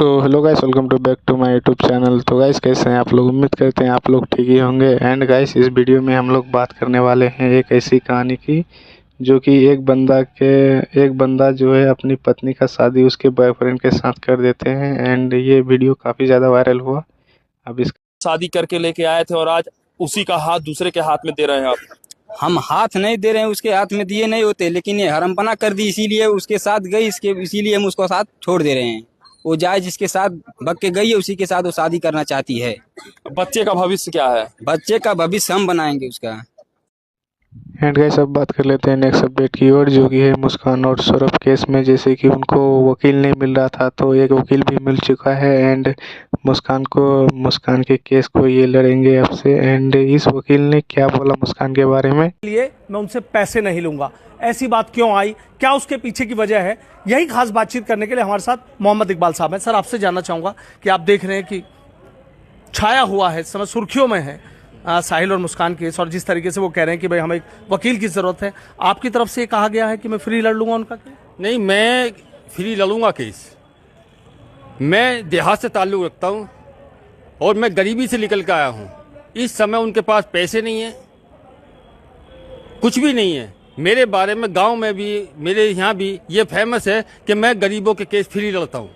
So hello guys, welcome to back to my YouTube channel. तो guys कैसे हैं आप लोग? उम्मीद करते हैं आप लोग ठीक ही होंगे। एंड गाइस इस वीडियो में हम लोग बात करने वाले हैं एक ऐसी कहानी की जो कि एक बंदा जो है अपनी पत्नी का शादी उसके बॉयफ्रेंड के साथ कर देते हैं। एंड ये वीडियो काफ़ी ज़्यादा वायरल हुआ। अब इस शादी करके लेके आए थे और आज उसी का हाथ दूसरे के हाथ में दे रहे हैं आप। हम हाथ नहीं दे रहे हैं, उसके हाथ में दिए नहीं होते, लेकिन ये हरमपना कर दी, इसीलिए उसके साथ गई, इसीलिए हम उसको साथ छोड़ दे रहे हैं। वो जाए जिसके साथ भग के गई है उसी के साथ वो शादी करना चाहती है। बच्चे का भविष्य क्या है? बच्चे का भविष्य हम बनाएंगे उसका। एंड गाइस अब बात कर लेते हैं नेक्स्ट अपडेट की ओर, जो कि है मुस्कान और सौरभ केस में। जैसे कि उनको वकील नहीं मिल रहा था तो एक वकील भी मिल चुका है। एंड मुस्कान के केस को ये लड़ेंगे अब से। एंड इस वकील ने क्या बोला मुस्कान के बारे में, लिए मैं उनसे पैसे नहीं लूंगा, ऐसी बात क्यों आई, क्या उसके पीछे की वजह है, यही खास बातचीत करने के लिए हमारे साथ मोहम्मद इकबाल साहब हैं। सर, आपसे जानना चाहूंगा कि आप देख रहे हैं कि छाया हुआ है, इस समय सुर्खियों में है साहिल और मुस्कान केस, और जिस तरीके से वो कह रहे हैं कि भाई हमें एक वकील की जरूरत है, आपकी तरफ से कहा गया है कि मैं फ्री लड़ लूंगा उनका केस? नहीं, मैं फ्री लड़ूंगा केस। मैं देहात से ताल्लुक़ रखता हूं और मैं गरीबी से निकल के आया हूं। इस समय उनके पास पैसे नहीं है, कुछ भी नहीं है। मेरे बारे में गांव में भी, मेरे यहाँ भी ये फेमस है कि मैं गरीबों के केस फ्री लड़ता हूं।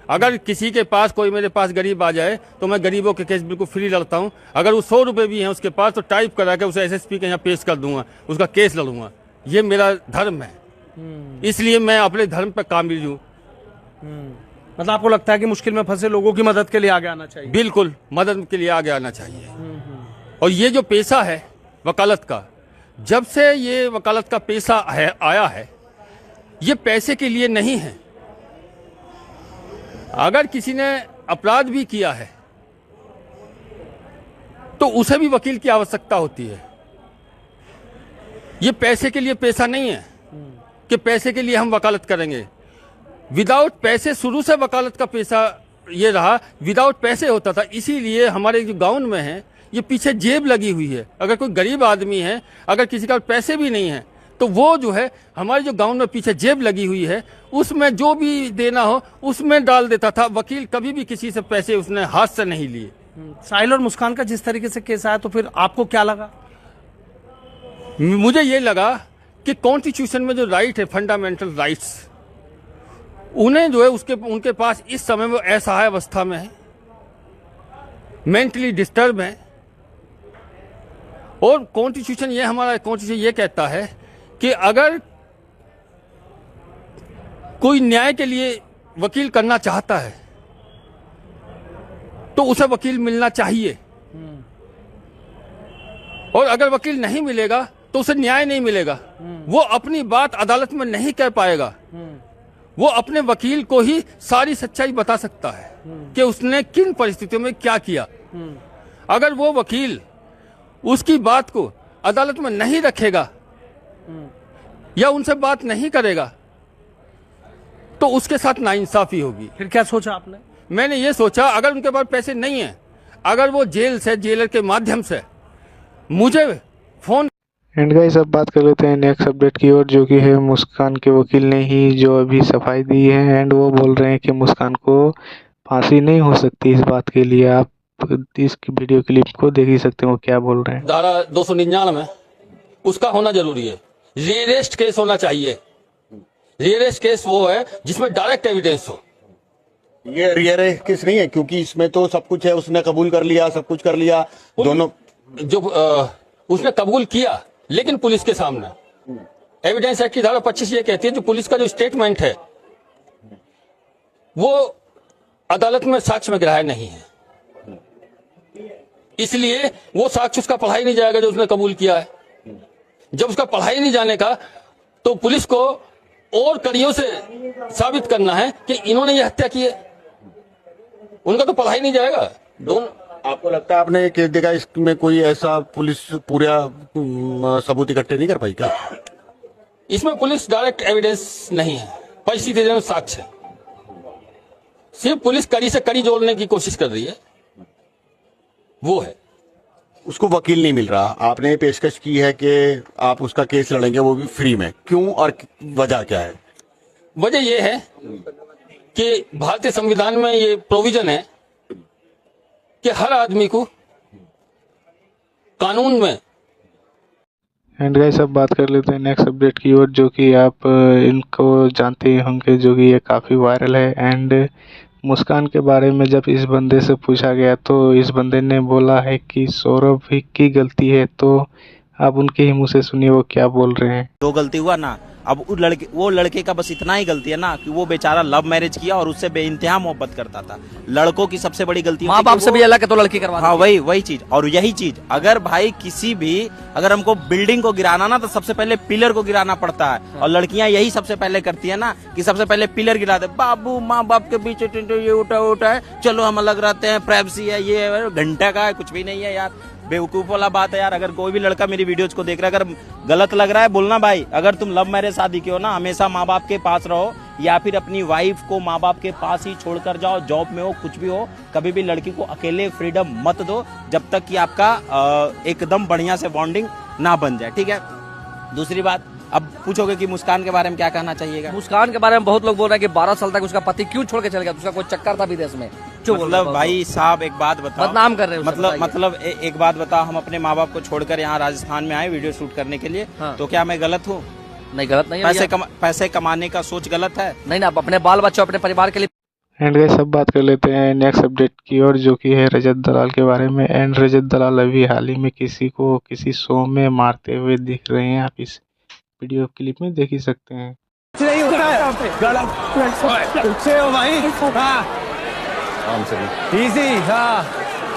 अगर किसी के पास कोई मेरे पास गरीब आ जाए तो मैं गरीबों के केस बिल्कुल फ्री लड़ता हूं। अगर वो 100 रुपये भी हैं उसके पास तो टाइप करा के उसे एसएसपी के यहाँ पेश कर दूंगा, उसका केस लड़ूंगा। ये मेरा धर्म है, इसलिए मैं अपने धर्म पर कामिल हूँ। मतलब आपको लगता है कि मुश्किल में फंसे लोगों की मदद के लिए आगे आना चाहिए? बिल्कुल, मदद के लिए आगे आना चाहिए। और ये जो पेशा है वकालत का, जब से ये वकालत का पेशा आया है, ये पैसे के लिए नहीं है। अगर किसी ने अपराध भी किया है तो उसे भी वकील की आवश्यकता होती है। ये पैसे के लिए पेशा नहीं है कि पैसे के लिए हम वकालत करेंगे। विदाउट पैसे शुरू से वकालत का पेशा ये रहा, विदाउट पैसे होता था। इसीलिए हमारे जो गांव में है ये पीछे जेब लगी हुई है। अगर कोई गरीब आदमी है, अगर किसी का पैसे भी नहीं है, तो वो जो है हमारे जो गांव में पीछे जेब लगी हुई है उसमें जो भी देना हो उसमें डाल देता था। वकील कभी भी किसी से पैसे उसने हाथ से नहीं लिए। साहिल और मुस्कान का जिस तरीके से केस आया तो फिर आपको क्या लगा? मुझे ये लगा कि कॉन्स्टिट्यूशन में जो राइट है, फंडामेंटल राइट्स, उन्हें जो है उनके पास इस समय वो असहाय अवस्था में है, मेंटली डिस्टर्ब है। और कॉन्स्टिट्यूशन ये हमारा कॉन्स्टिट्यूशन ये कहता है कि अगर कोई न्याय के लिए वकील करना चाहता है तो उसे वकील मिलना चाहिए, और अगर वकील नहीं मिलेगा तो उसे न्याय नहीं मिलेगा। वो अपनी बात अदालत में नहीं कह पाएगा। वो अपने वकील को ही सारी सच्चाई बता सकता है कि उसने किन परिस्थितियों में क्या किया। अगर वो वकील उसकी बात को अदालत में नहीं रखेगा या उनसे बात नहीं करेगा तो उसके साथ नाइंसाफी होगी। फिर क्या सोचा आपने? मैंने ये सोचा, अगर उनके पास पैसे नहीं है, अगर वो जेल से, जेलर के माध्यम से मुझे फोन। एंड गाइस अब बात कर लेते हैं नेक्स्ट अपडेट की ओर, जो कि है मुस्कान के वकील ने ही जो अभी सफाई दी है। एंड वो बोल रहे हैं कि मुस्कान को फांसी नहीं हो सकती। इस बात के लिए आप इस वीडियो क्लिप को देख ही सकते हो क्या बोल रहे हैं। धारा 299 उसका होना जरूरी है। रियरेस्ट केस होना चाहिए। रियरेस्ट केस वो है जिसमें डायरेक्ट एविडेंस हो। ये रियरेस्ट केस नहीं है, क्योंकि इसमें तो सब कुछ है, उसने कबूल कर लिया, सब कुछ कर लिया। दोनों जो उसने कबूल किया लेकिन पुलिस के सामने। एविडेंस एक्ट की धारा 25 ये कहती है जो पुलिस का जो स्टेटमेंट है वो अदालत में साक्ष्य में ग्राह्य नहीं है, इसलिए वो साक्ष्य उसका पढ़ा ही नहीं जाएगा जो उसने कबूल किया है। जब उसका पढ़ा ही नहीं जाने का तो पुलिस को और कड़ियों से साबित करना है कि इन्होंने ये हत्या की है, उनका तो पढ़ा ही नहीं जाएगा। दोनों। आपको लगता है आपने केस देखा, इसमें कोई ऐसा पुलिस पूरा सबूत इकट्ठे नहीं कर पाई क्या? इसमें पुलिस डायरेक्ट एविडेंस नहीं है, परिस्थितिजन्य साक्ष्य है। सिर्फ पुलिस कड़ी से कड़ी जोड़ने की कोशिश कर रही है, वो है। उसको वकील नहीं मिल रहा, आपने पेशकश की है कि आप उसका केस लड़ेंगे वो भी फ्री में, क्यों और वजह क्या है? वजह यह है कि भारतीय संविधान में ये प्रोविजन है कि हर आदमी को कानून में। एंड गाइस अब बात कर लेते हैं नेक्स्ट अपडेट की ओर, जो कि आप इनको जानते ही होंगे, जो कि ये काफ़ी वायरल है। एंड मुस्कान के बारे में जब इस बंदे से पूछा गया तो इस बंदे ने बोला है कि सौरभ ही की गलती है। तो आप उनके ही मुंह से सुनिए वो क्या बोल रहे हैं। जो गलती हुआ ना, अब वो लड़के का बस इतना ही गलती है ना कि वो बेचारा लव मैरिज किया और उससे बेइंतहा मोहब्बत करता था। लड़कों की सबसे बड़ी गलती माँ बाप से भी अलग है तो लड़की करवा। हाँ, वही चीज। और यही चीज अगर भाई अगर हमको बिल्डिंग को गिराना ना तो सबसे पहले पिलर को गिराना पड़ता है। और लड़कियां यही सबसे पहले करती है ना कि सबसे पहले पिलर गिरा दे। बाबू माँ बाप के बीच ये उठा है, चलो हम अलग रहते हैं, प्राइवेसी है, ये घंटा का है, कुछ भी नहीं है यार। बेवकूफ वाला बात है यार। अगर कोई भी लड़का मेरी वीडियोज को देख रहा है, अगर गलत लग रहा है बोलना भाई। अगर तुम लव मैरिज शादी की हो ना, हमेशा माँ बाप के पास रहो या फिर अपनी वाइफ को माँ बाप के पास ही छोड़कर जाओ। जॉब में हो, कुछ भी हो, कभी भी लड़की को अकेले फ्रीडम मत दो जब तक कि आपका एकदम बढ़िया से बॉन्डिंग ना बन जाए, ठीक है। दूसरी बात, अब पूछोगे कि मुस्कान के बारे में क्या कहना चाहिएगा। मुस्कान के बारे में बहुत लोग बोल रहे हैं कि 12 साल तक उसका पति क्यों छोड़ के चल गया, उसका कोई चक्कर था विदेश में। मतलब भाई साहब एक बात बताओ, बदनाम कर रहे हैं मतलब एक बात बताओ, हम अपने माँ बाप को छोड़कर यहाँ राजस्थान में आए वीडियो शूट करने के लिए। हाँ। तो क्या मैं गलत हूँ? नहीं, गलत नहीं है। पैसे कमाने का सोच गलत है? नहीं ना, अपने बाल बच्चों अपने परिवार के लिए। एंड गाइस सब बात कर लेते हैं नेक्स्ट अपडेट की ओर, जो कि है रजत दलाल के बारे में। एंड रजत दलाल अभी हाल ही में किसी को किसी शो में मारते हुए दिख रहे हैं। आप इस वीडियो क्लिप में देख ही सकते हैं।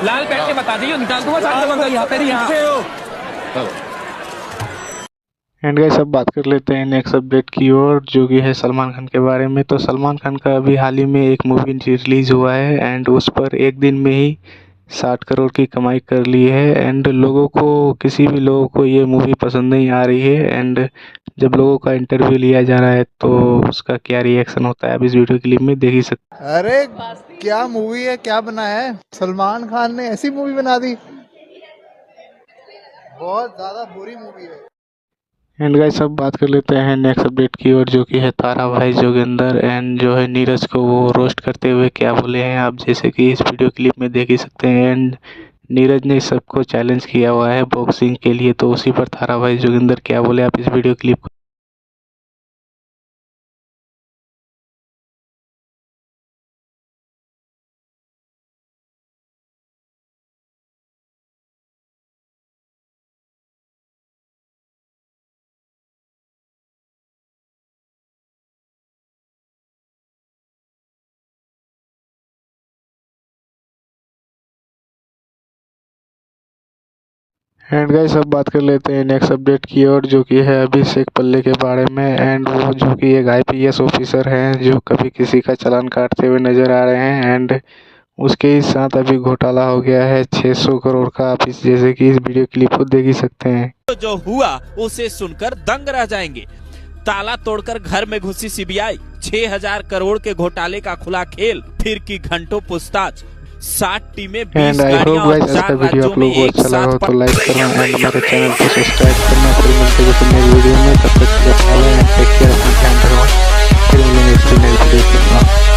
लाल पैंट के बता दियो, निकाल दूंगा यहाँ पे। एंड गाइस अब बात कर लेते हैं नेक्स्ट अपडेट की ओर, जो कि है सलमान खान के बारे में। तो सलमान खान का अभी हाल ही में एक मूवी रिलीज हुआ है एंड उस पर एक दिन में ही 60 करोड़ की कमाई कर ली है। एंड किसी भी लोगों को ये मूवी पसंद नहीं आ रही है। एंड जब लोगों का इंटरव्यू लिया जा रहा है तो उसका क्या रिएक्शन होता है आप इस वीडियो क्लिप में देख ही सकते हैं। अरे क्या मूवी है, क्या बना है, सलमान खान ने ऐसी मूवी बना दी, बहुत ज्यादा बुरी मूवी है। एंड गाइस अब बात कर लेते हैं नेक्स्ट अपडेट की ओर, जो कि है तारा भाई जोगिंदर एंड जो है नीरज को वो रोस्ट करते हुए क्या बोले हैं आप जैसे कि इस वीडियो क्लिप में देख ही सकते हैं। एंड नीरज ने सबको चैलेंज किया हुआ है बॉक्सिंग के लिए, तो उसी पर तारा भाई जोगिंदर क्या बोले आप इस वीडियो क्लिप को। एंड गाइस अब बात कर लेते हैं नेक्स्ट अपडेट की ओर, जो कि है अभिषेक पल्ले के बारे में। एंड वो जो कि एक IPS ऑफिसर हैं जो कभी किसी का चालान काटते हुए नजर आ रहे हैं। एंड उसके ही साथ अभी घोटाला हो गया है 600 करोड़ का, आप जैसे कि इस वीडियो क्लिप को देख ही सकते हैं। जो हुआ उसे सुनकर दंग रह जाएंगे। ताला तोड़कर घर में घुसी CBI, 6000 करोड़ के घोटाले का खुला खेल, फिर की घंटों पूछताछ, 60 टीमें 20 गाड़ियां और 4 राज्यों में एक साथ। तो लाइक करना एंड हमारे चैनल को सब्सक्राइब करना। फिर मिलते हैं नई वीडियो में, तब तक के लिए टेक केयर, अपना ध्यान रखना। फिर मिलेंगे नई वीडियो के साथ।